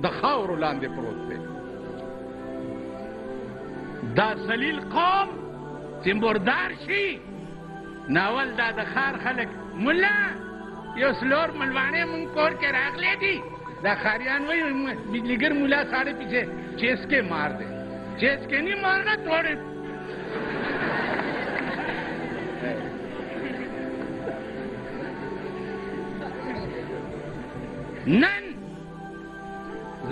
د خاورو لاندې پروت دی. دا ذلیل قوم چې مردار شي، ناول دا د ښار خلک ملا یو سلور ملواڼې مونږ کور کې راغلی دي، دا ښاریان وایي بجلیګر ملا ساڑے پیچھے چیس کے مار دے، چیس کے نہیں مارنا توڑے. نن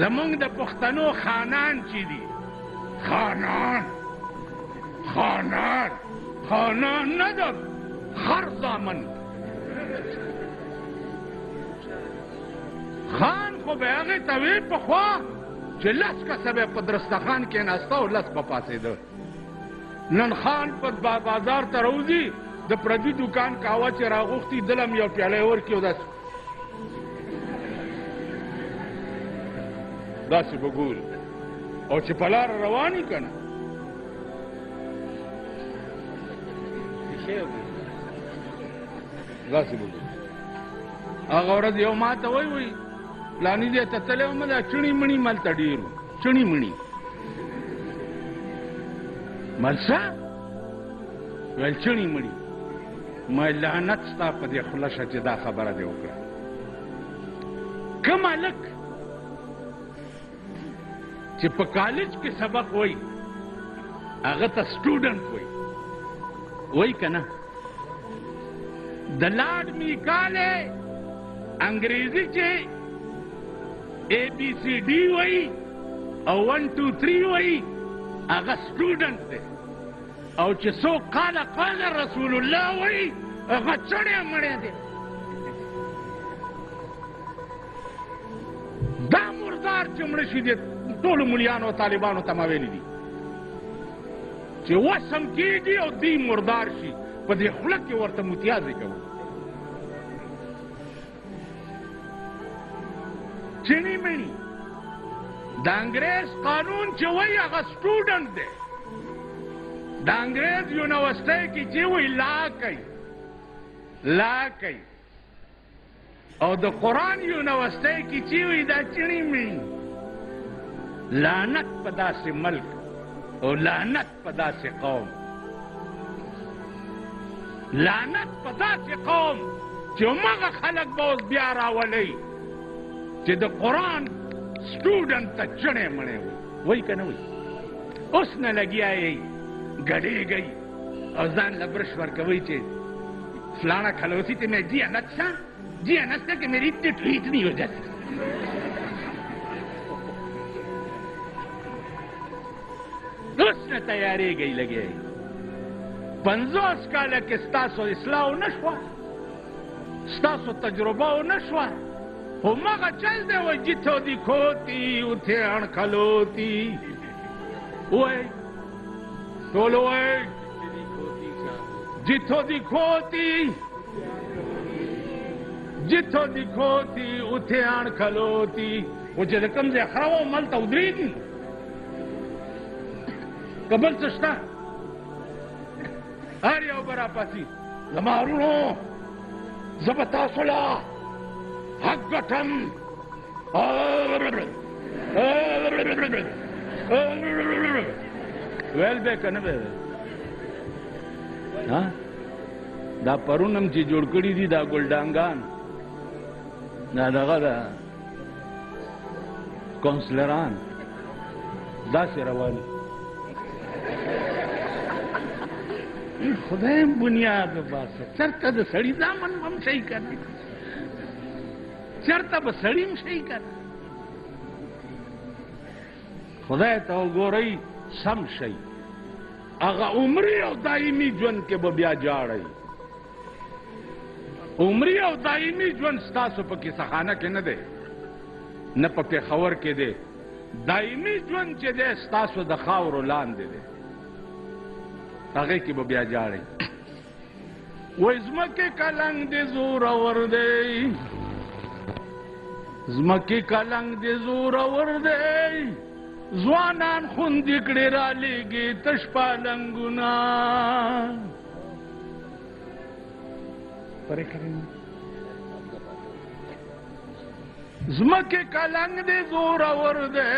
زمونږ د پښتنو خانان چې دي، خانان نه د خر زامن. خان خو به هغې ته وی پخوا چې لس کسه به په درستخان کېناسته او لس به پاڅېده. نن خان په بازار ته راوځي، د پردي دوکان قهوه چې راغوښتي دلم یو پیاله یې ورکړي او داسې به ګوري، او چې په لاره روان یي که نه داسې به ګوري. هغه ورځ یو ما ته وایي فلاني ځای ته تللی وم، دا چڼي مڼي ملته ډېر وو، چڼي مڼي. مل څه ویل چڼي مڼي. ما لعنت ستا په دې خوله شه چې دا خبره دې وکړه. کوم هلک چې په کالج کې سبق وایي هغه ته سټوډنټ وایي که نه؟ د لارډ میکالې انګریزي چې ABCD وایي او 1 2 3 وایي هغه سټوډنټ دی، او چې څوک قال رسول الله وایي هغه چڼی مړی دی. دا مردار چې مړه شي دی ټولو ملیانو او طالبانو ته ما ویلي دي چې وسم کېږي او دوی مردار شي، په دې خوله کې ورته متیازې کوو. چڼي مڼي د انګریز قانون چې وایي هغه سټوډنټ دی. د انګریز یونیورسټۍ کې چې وایي لا کوي، او د قرآن یونیورسټۍ کې چې وایي دا چڼي مڼي. لعنت په داسې ملک او لعنت په داسې قوم، لعنت په داسې قوم چې همغه خلک به اوس بیا راولئ چې د قرآن سټوډنټ ته چڼی مڼی وایي که نه وایي. اوس نه لګیا یئ ګډېږئ او ځان له برش ورکوئ چې فلانا کھلوسی تے میں جی انت سا جی انت سا کہ میری اتنی ٹویٹ نہیں ہو جاتی. اوس نه تیارېږئ لګیا یئ. 50 کاله کې ستاسو اصلاح ونه شوه، ستاسو تجربه ونه شوه، همغه چل دی وایي جتو دیکھوتی اتھے اڻکھلوتی. وایي ټول وایي جتو دیکھوتی اتھے اڻکھلوتی. خو چې د کوم ځای خره وه هملته ودرېږي که بل څه شته. هر یو به راپاڅي زما ورونو زه به تاسو له حق ګټم. ویل به که نه به دا پرونم چې جوړ کړي دي دا ګلډانګان، دا دغه ده کونسلران داسې روان. خدایم بنیاد وباسه. چېرته د سړي زامن هم شي که نه، چېرته به سړي هم شي که نه. خدای ته وګورئ سم شئ. هغه عمري او دایمي ژوند کې به بیا جاړئ. عمري او دایمي ژوند ستاسو په کیسهخانه کې نه دی، نه په پېښور کې دی. دایمي ژوند چې دی ستاسو د خاورو لاندې دی، هغې کې به بیا جاړئ. وایي ځمکې کلنګ دې زورور دی، ځمکې کلنګ دې زورور دی، ځوانان خوندې کړې رالیږي تش پالنګونه. زمکه کلنگ دی زورور دی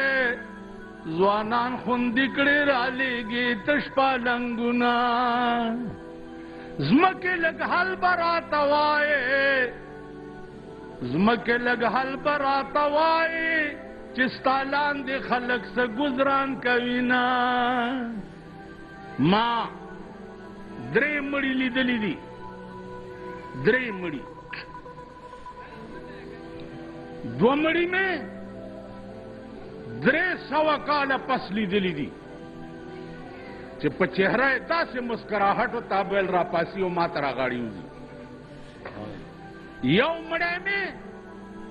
ځوانان خوندې کړې رالیږي تش پالنګونه زمکه لږ حل به راته وایې زمکه لږ حل به راته وایې چې ستا لاندې خلک څه ګزران کوي نه ما درې مړي لیدلي دي درې مړي دوه مړي مې 300 کاله پس لیدلي دي چې په چهره یې داسې مسکراهټ و تابل را پاسي او ما ته راغاړي وځي یو مړی مې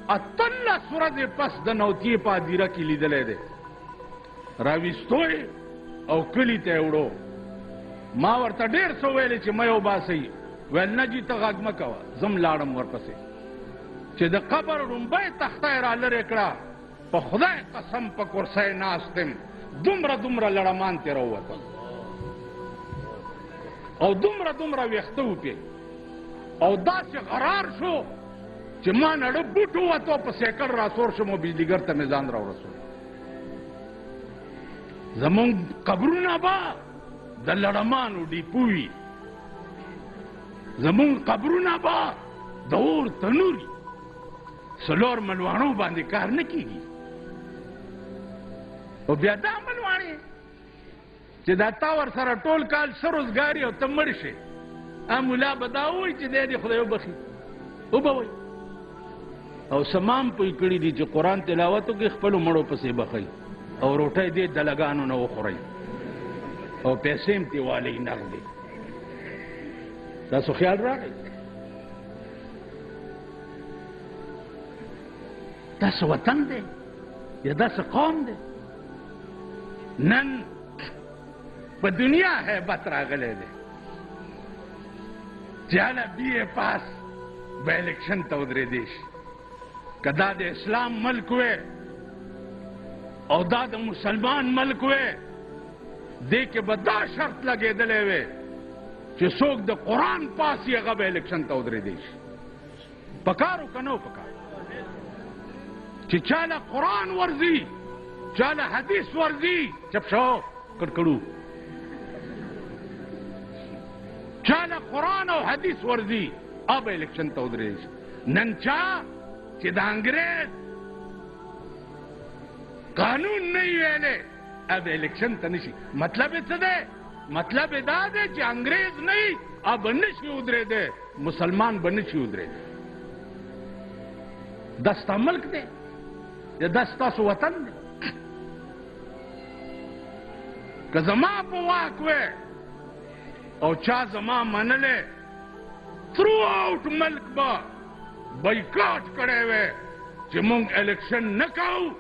18 ورځې پس د نوتیې په هدیره کې لیدلی دی راویستو او کلي ته یې وړو ما ورته ډېر څه ویلې چې مه یې وباسئ ویل نه جي ته غږ مه کوه زم لاړم ورپسې چې د قبر ړومبۍ تخته یې را لرې کړه په خدای قسم په کرسۍ ناست یم دومره لړمان ترې راووتل او دومره ویښته وپې او داسې غرار شو چې ما نړه بوټ ووتو په سیکل راسور شم او بجلیګر ته مې ځان راورسول زمونږ قبرونه به د لړمانو ډیپو وي زمونږ قبرونه به د اور تنور وي څلور ملواڼو باندې کار نه کېږي او بیا دا ملواڼې چې دا تا ورسره ټول کال ښه روزګار یې او ته مړ شې ملا به دا ووایي چې دی دې خدای وبخي وبه وایي او سمام پوی کړي دي چې قرآن تلاوت وکړي خپلو مړو پسې بخئ او روټۍ دې دلګانو نه وخورئ او پیسې هم ترې والئ نغدې تاسو خیال راغی داسې وطن دی یا داسې قوم دی نن په دنیا هیبت راغلی دی چې هله بی اے پاس به الیکشن ته ودرېدی شي که دا د اسلام ملک وی او دا د مسلمان ملک وی دې کې به دا شرط لګېدلی وی چې څوک د قرآن پاس یې هغه به الیکشن ته ودرېدی شي پکار و که نه و پکار چې چاله قرآن ورځي چاله حدیث ورځي چپ شو کړکړو چاله قرآن او حدیث ورځي اب الیکشن ته ودرېږي نن چا چې د انګریز قانون نه ویلې اب الیکشن ته نشي مطلب یې څه دی مطلب یې دا دی چې انګریز نه وي اب نشي ودرېدی مسلمان به نشي ودرېدی دا ستا ملک دی یا دا ستاسو وطن دی که زما په واک وی او چا زما منلی تھرو آؤٹ ملک به بایکاټ کړی وی چې مونږ الیکشن نه کوو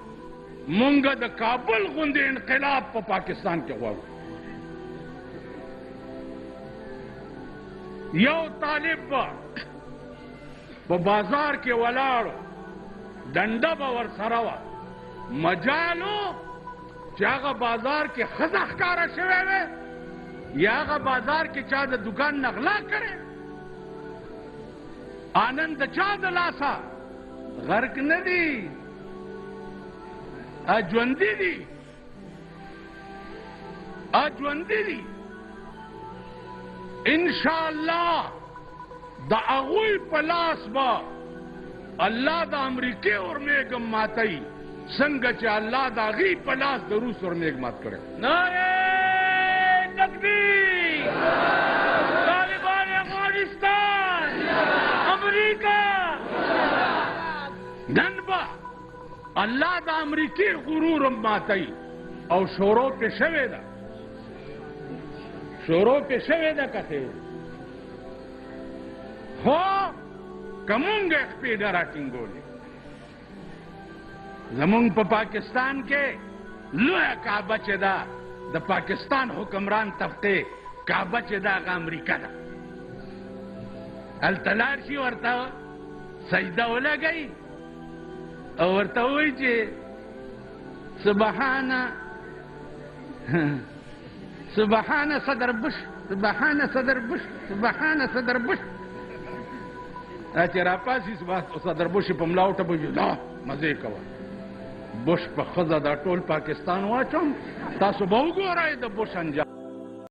مونږ د کابل غوندې انقلاب په پاکستان کې غواړو یو طالب به په بازار کې ولاړو ډنډه به ورسره وه مجالو چې هغه بازار کې ښځه ښکاره شوی وی یا هغه بازار کې چا د دکان نه غلا کړی آنند د چا د لاسه غرق نه دي ژوندي دي ژوندي دي انشاءالله د هغوی په لاس به الله د امریکې اورمیږم ماتوي څنګه چې الله د هغې په لاس د روس اورمیږ مات کړی نعرې تکبیر طالبان افغانستان امریکا نن به الله د امریکې غرور هم ماتوي او شروع پې شوې ده شروع پې شوې ده که خو که مونږ یې خپې نه راټینګولې زمونږ په پاکستان کې لویه کعبه چې ده د پاکستان حکمران طبقې کعبه چې ده هغه امریکا ده هلته لاړ شي ورته سجده ولګوي او ورته ووایي چې سبحانه صدر بش سبحانه صدر بش سبحانه صدر بش چې راپاسي صدر بش په ملا وټه به لا مزه کوه بوش په خزه دا ټول پاکستان واچوم تاسو به وګورئ د بوش انجام